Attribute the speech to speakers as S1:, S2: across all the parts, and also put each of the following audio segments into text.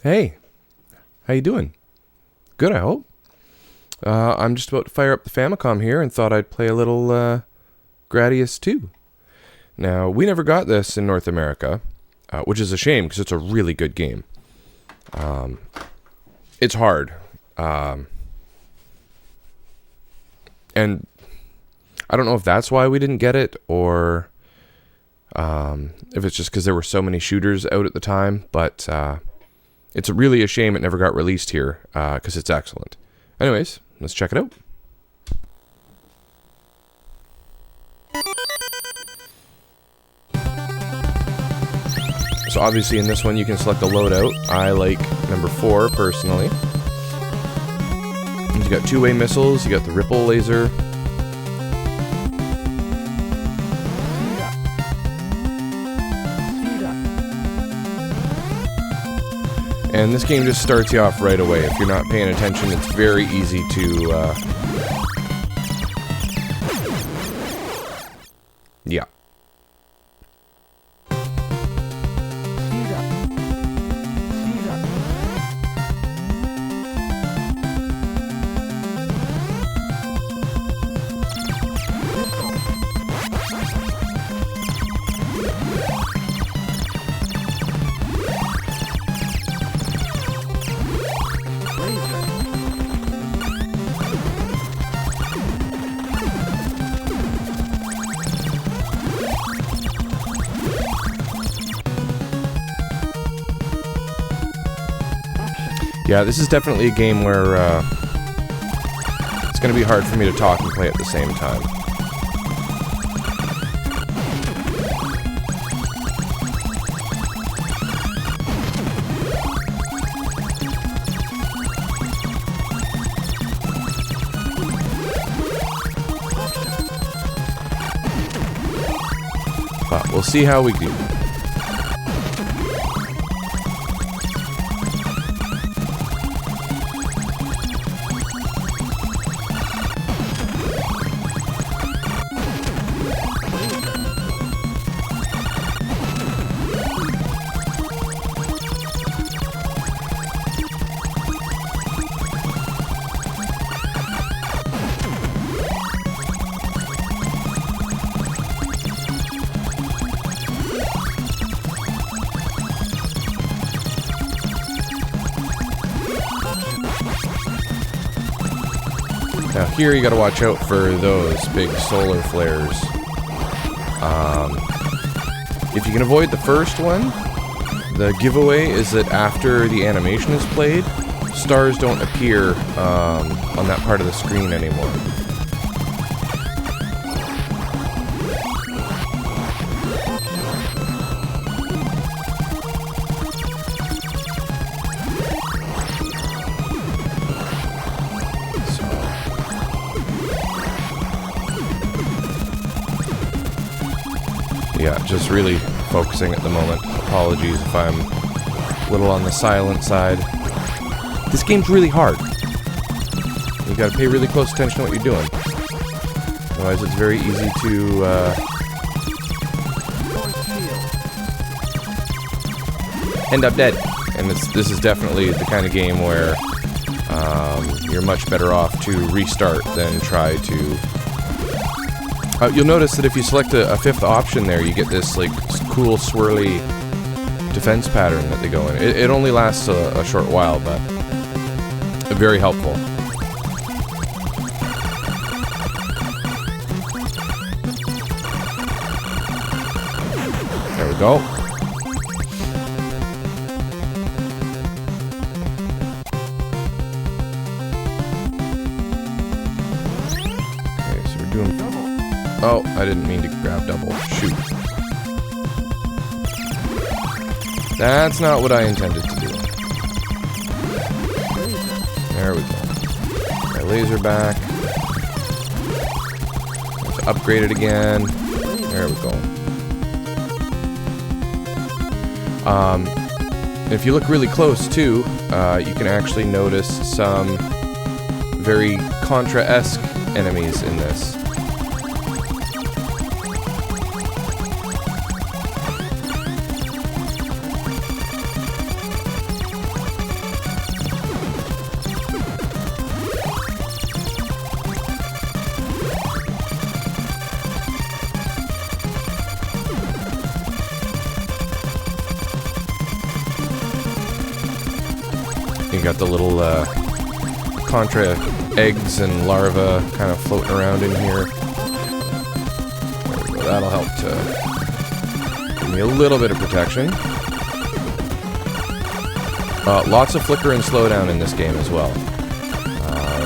S1: Hey, how you doing? Good, I hope. I'm just about to fire up the Famicom here and thought I'd play a little Gradius II. Now, we never got this in North America, which is a shame because it's a really good game. It's hard. And I don't know if that's why we didn't get it or if it's just because there were so many shooters out at the time, but it's really a shame it never got released here because it's excellent. Anyways, let's check it out. So obviously in this one you can select a loadout. I like number 4 personally. And you got two-way missiles, you got the ripple laser. And this game just starts you off right away. If you're not paying attention, it's very easy to yeah. Yeah, this is definitely a game where it's going to be hard for me to talk and play at the same time. But we'll see how we do. Now here you gotta watch out for those big solar flares. If you can avoid the first one, the giveaway is that after the animation is played, stars don't appear on that part of the screen anymore. Yeah, just really focusing at the moment. Apologies if I'm a little on the silent side. This game's really hard. You gotta pay really close attention to what you're doing. Otherwise it's very easy to end up dead. And this is definitely the kind of game where you're much better off to restart than try to... you'll notice that if you select a fifth option there, you get this like cool swirly defense pattern that they go in. It only lasts a short while, but very helpful. There we go. Okay, so we're doing... Oh, I didn't mean to grab double. Shoot. That's not what I intended to do. There we go. My laser back. Let's upgrade it again. There we go. If you look really close too, you can actually notice some very Contra-esque enemies in this. You got the little Contra eggs and larvae kind of floating around in here. There we go. That'll help to give me a little bit of protection. Lots of flicker and slowdown in this game as well.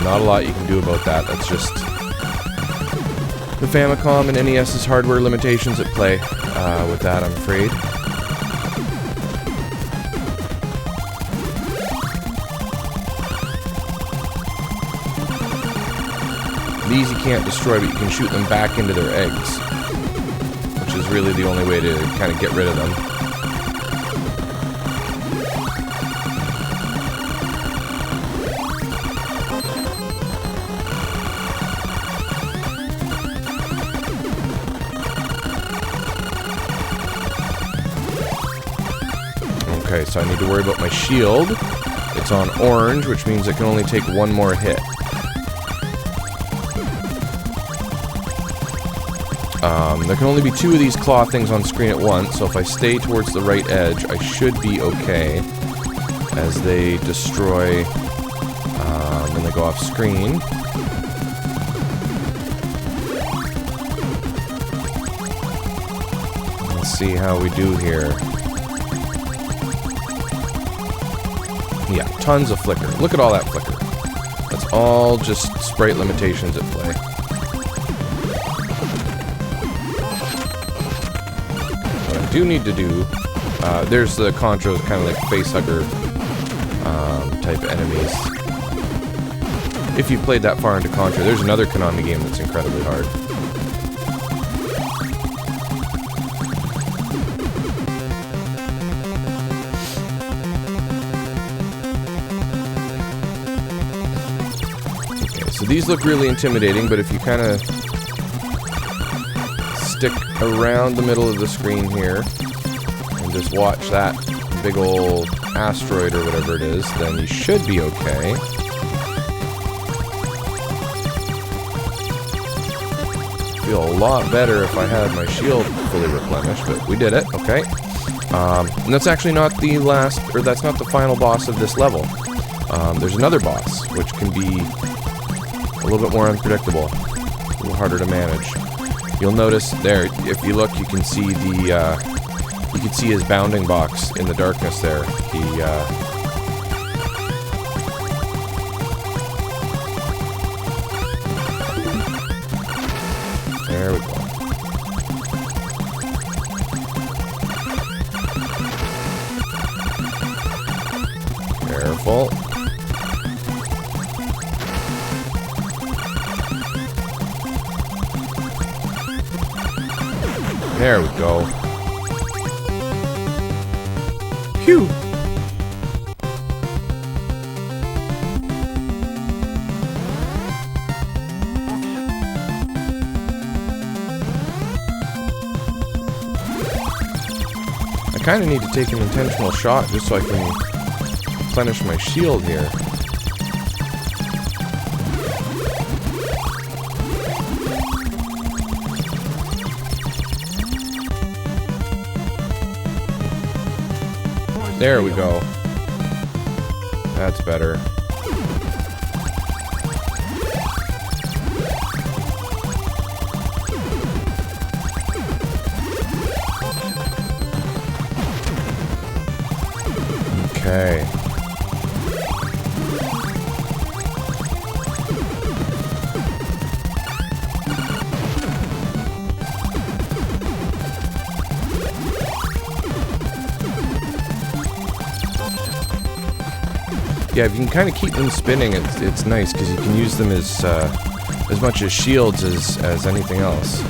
S1: Not a lot you can do about that. That's just the Famicom and NES's hardware limitations at play with that, I'm afraid. These you can't destroy, but you can shoot them back into their eggs, which is really the only way to kind of get rid of them. Okay, so I need to worry about my shield. It's on orange, which means it can only take one more hit. There can only be 2 of these claw things on screen at once, so if I stay towards the right edge, I should be okay as they destroy and they go off screen. Let's see how we do here. Yeah, tons of flicker. Look at all that flicker. That's all just sprite limitations at play. Do need to do, there's the Contra, kind of like facehugger type enemies. If you've played that far into Contra, there's another Konami game that's incredibly hard. Okay, so these look really intimidating, but if you kind of stick around the middle of the screen here and just watch that big old asteroid or whatever it is, then you should be okay. Feel a lot better if I had my shield fully replenished, but we did it, okay. And that's actually not the last, or that's not the final boss of this level. There's another boss, which can be a little bit more unpredictable, a little harder to manage. You'll notice there, if you look, you can see the, you can see his bounding box in the darkness there. There we go. Careful. There we go. Phew! I kind of need to take an intentional shot just so I can replenish my shield here. There we go. That's better. Okay. Yeah, if you can kind of keep them spinning, it's nice because you can use them as much as shields as anything else.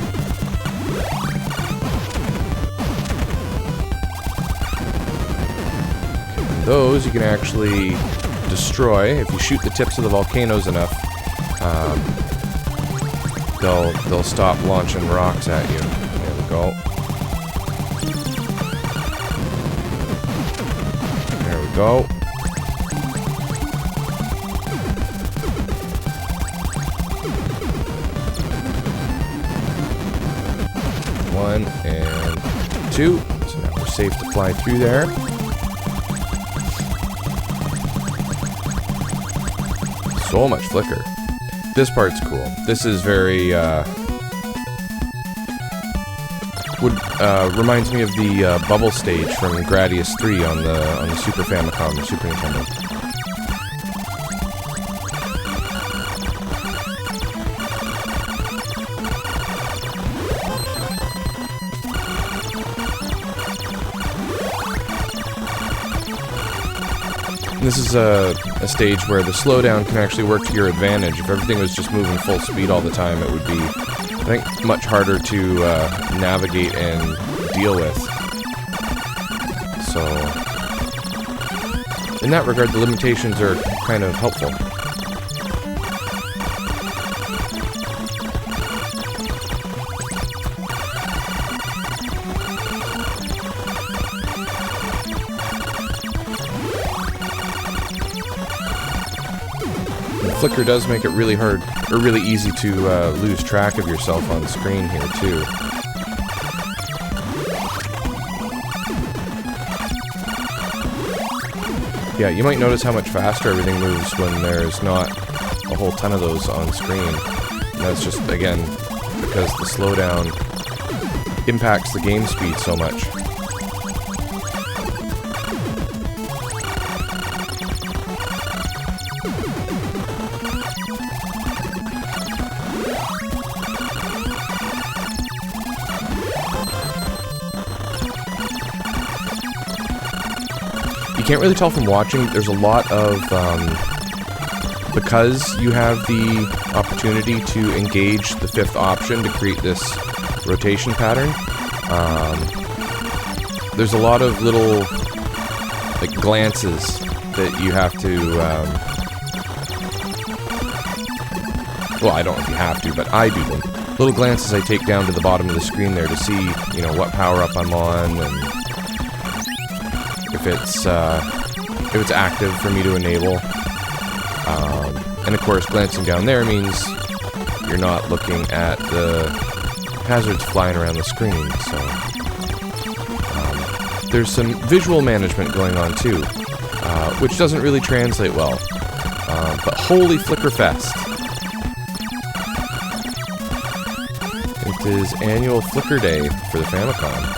S1: And those you can actually destroy if you shoot the tips of the volcanoes enough. They'll stop launching rocks at you. There we go. There we go. One and two. So now we're safe to fly through there. so much flicker. This part's cool. This is very, reminds me of the bubble stage from Gradius II on the Super Famicom or Super Nintendo. This is a stage where the slowdown can actually work to your advantage. If everything was just moving full speed all the time, it would be, I think, much harder to navigate and deal with. So, in that regard, the limitations are kind of helpful. Flicker does make it really hard, or really easy to lose track of yourself on screen here, too. Yeah, you might notice how much faster everything moves when there's not a whole ton of those on screen. And that's just, again, because the slowdown impacts the game speed so much. You can't really tell from watching, there's a lot of, because you have the opportunity to engage the fifth option to create this rotation pattern, there's a lot of little, like, glances that you have to, well, I don't know if you have to, but I do them. Little glances I take down to the bottom of the screen there to see, you know, what power-up I'm on, and if it's active for me to enable. And of course, glancing down there means you're not looking at the hazards flying around the screen, so there's some visual management going on too, which doesn't really translate well. But holy flicker fest. It is annual Flicker Day for the Famicom.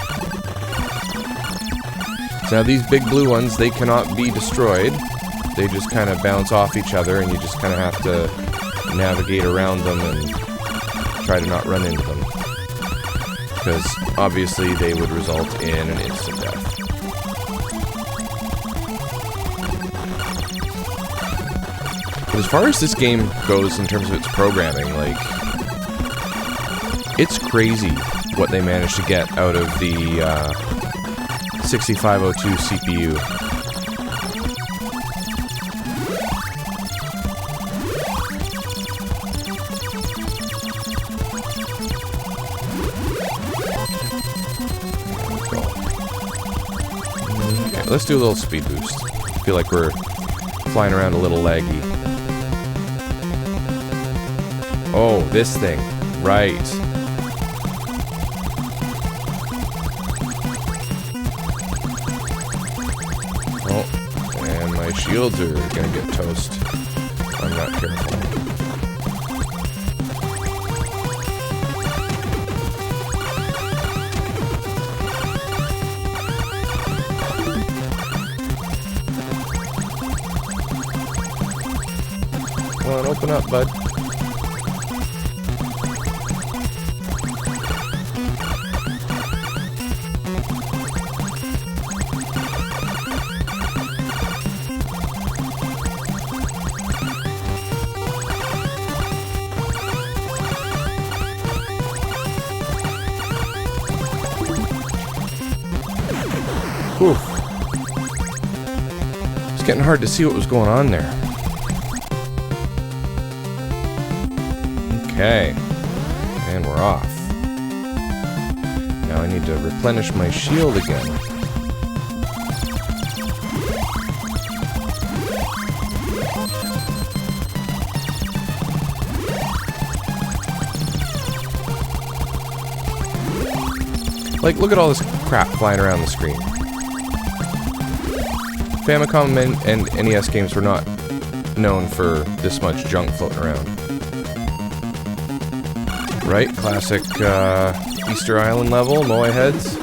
S1: Now these big blue ones, they cannot be destroyed. They just kind of bounce off each other, and you just kind of have to navigate around them and try to not run into them. Because obviously they would result in an instant death. But as far as this game goes in terms of its programming, like, it's crazy what they managed to get out of the 6502 CPU. Okay, let's do a little speed boost. I feel like we're flying around a little laggy. Oh, this thing. Right. Shields are gonna get toast. I'm not careful. Come on, open up, bud. Whew. It's getting hard to see what was going on there. Okay. And we're off. Now I need to replenish my shield again. Like, look at all this crap flying around the screen. Famicom and NES games were not known for this much junk floating around. Right, classic Easter Island level, Moai heads.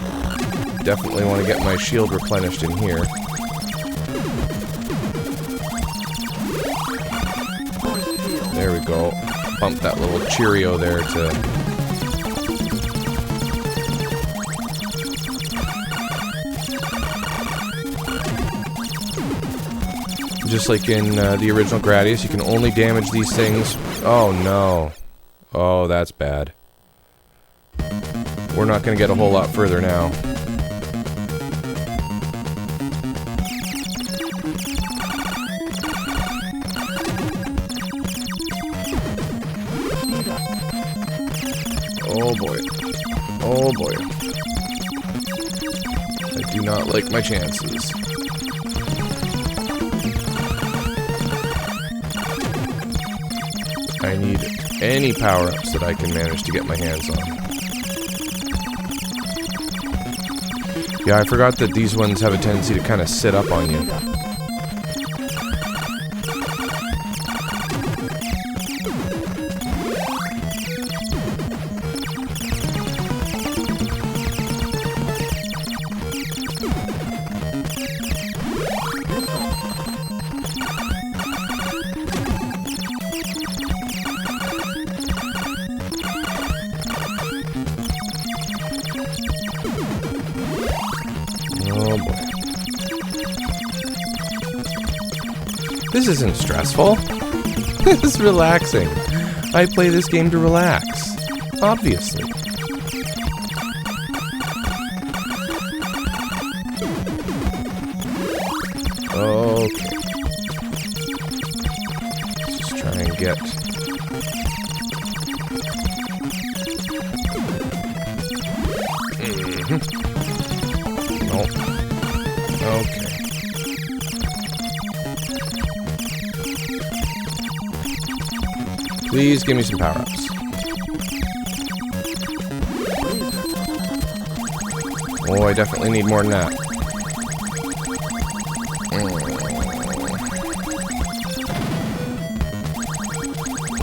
S1: Definitely want to get my shield replenished in here. There we go. Bump that little Cheerio there to... Just like in the original Gradius, you can only damage these things. Oh no. Oh, that's bad. We're not going to get a whole lot further now. Oh boy. Oh boy. I do not like my chances. I need any power-ups that I can manage to get my hands on. Yeah, I forgot that these ones have a tendency to kind of sit up on you. Oh boy. This isn't stressful. This is relaxing. I play this game to relax. Obviously. Okay. Let's just try and get... Nope. Okay. Please give me some power-ups. Oh, I definitely need more than that.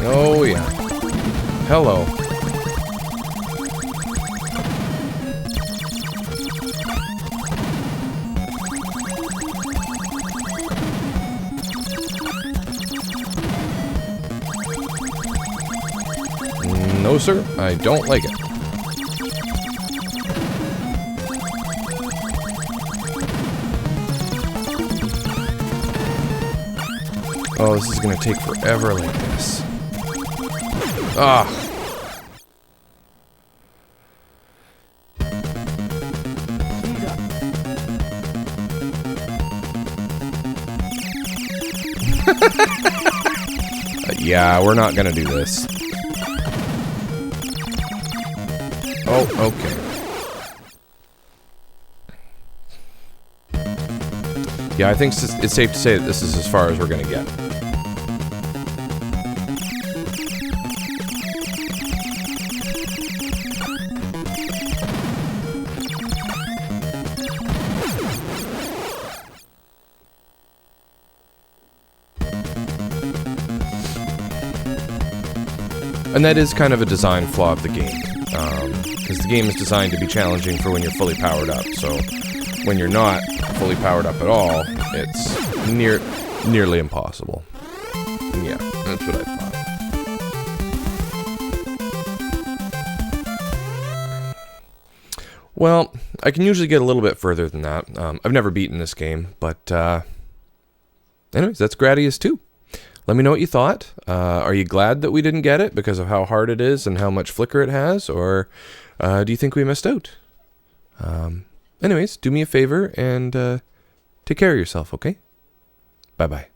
S1: Oh, yeah. Hello. No, sir. I don't like it. Oh, this is gonna take forever like this. Ah. Yeah, we're not gonna do this. Oh, okay. Yeah, I think it's safe to say that this is as far as we're gonna get. And that is kind of a design flaw of the game. Because the game is designed to be challenging for when you're fully powered up. So when you're not fully powered up at all, it's nearly impossible. And yeah, that's what I thought. Well, I can usually get a little bit further than that. I've never beaten this game, but anyways, that's Gradius II. Let me know what you thought. Are you glad that we didn't get it because of how hard it is and how much flicker it has? Or do you think we missed out? Anyways, do me a favor and take care of yourself, okay? Bye-bye.